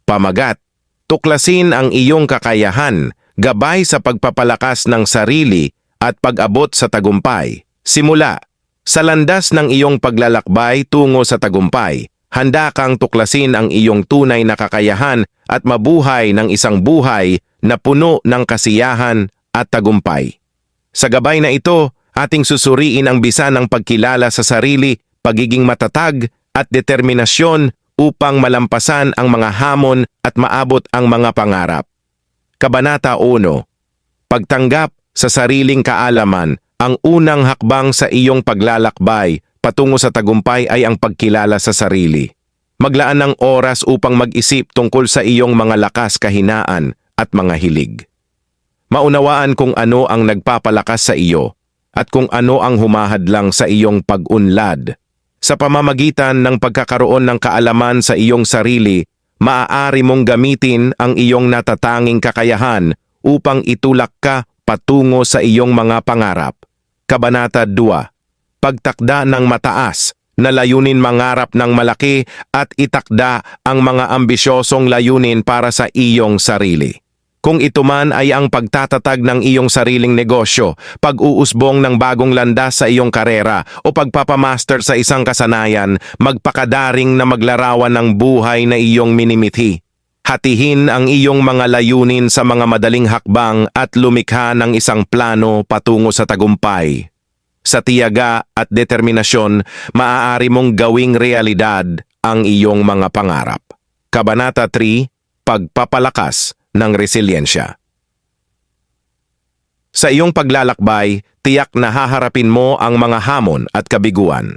Pamagat, tuklasin ang iyong kakayahan, gabay sa pagpapalakas ng sarili at pag-abot sa tagumpay. Simula, sa landas ng iyong paglalakbay tungo sa tagumpay, handa kang tuklasin ang iyong tunay na kakayahan at mabuhay ng isang buhay na puno ng kasiyahan at tagumpay. Sa gabay na ito, ating susuriin ang bisa ng pagkilala sa sarili, pagiging matatag at determinasyon upang malampasan ang mga hamon at maabot ang mga pangarap. Kabanata 1. Pagtanggap sa sariling kaalaman. Ang unang hakbang sa iyong paglalakbay patungo sa tagumpay ay ang pagkilala sa sarili. Maglaan ng oras upang mag-isip tungkol sa iyong mga lakas, kahinaan at mga hilig. Maunawaan kung ano ang nagpapalakas sa iyo at kung ano ang humahadlang sa iyong pag-unlad. Sa pamamagitan ng pagkakaroon ng kaalaman sa iyong sarili, maaari mong gamitin ang iyong natatanging kakayahan upang itulak ka patungo sa iyong mga pangarap. Kabanata 2. Pagtakda ng mataas na layunin, mangarap ng malaki at itakda ang mga ambisyosong layunin para sa iyong sarili. Kung ito man ay ang pagtatatag ng iyong sariling negosyo, pag-uusbong ng bagong landas sa iyong karera o pagpapamaster sa isang kasanayan, magpakadaring na maglarawan ng buhay na iyong minimithi. Hatihin ang iyong mga layunin sa mga madaling hakbang at lumikha ng isang plano patungo sa tagumpay. Sa tiyaga at determinasyon, maaari mong gawing realidad ang iyong mga pangarap. Kabanata 3. Pagpapalakas ng resiliensya. Sa iyong paglalakbay, tiyak na haharapin mo ang mga hamon at kabiguan.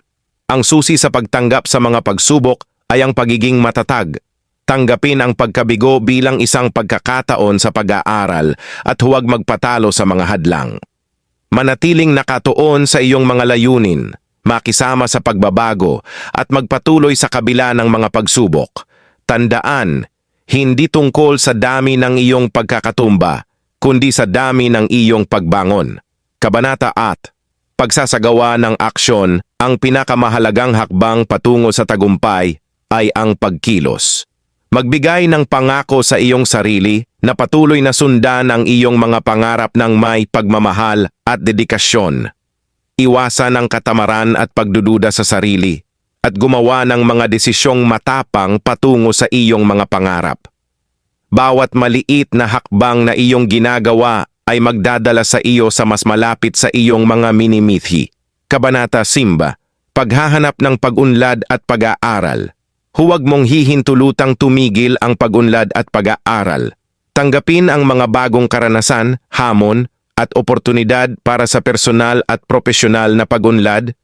Ang susi sa pagtanggap sa mga pagsubok ay ang pagiging matatag. Tanggapin ang pagkabigo bilang isang pagkakataon sa pag-aaral at huwag magpatalo sa mga hadlang. Manatiling nakatuon sa iyong mga layunin, makisama sa pagbabago at magpatuloy sa kabila ng mga pagsubok. Tandaan, hindi tungkol sa dami ng iyong pagkakatumba, kundi sa dami ng iyong pagbangon. Kabanata 4. Pagsasagawa ng aksyon, ang pinakamahalagang hakbang patungo sa tagumpay ay ang pagkilos. Magbigay ng pangako sa iyong sarili na patuloy na sundan ang iyong mga pangarap ng may pagmamahal at dedikasyon. Iwasan ang katamaran at pagdududa sa sarili at gumawa ng mga desisyong matapang patungo sa iyong mga pangarap. Bawat maliit na hakbang na iyong ginagawa ay magdadala sa iyo sa mas malapit sa iyong mga minimithi. Kabanata 5. Paghahanap ng pag-unlad at pag-aaral. Huwag mong hihintulutang tumigil ang pag-unlad at pag-aaral. Tanggapin ang mga bagong karanasan, hamon, at oportunidad para sa personal at profesional na pag-unlad.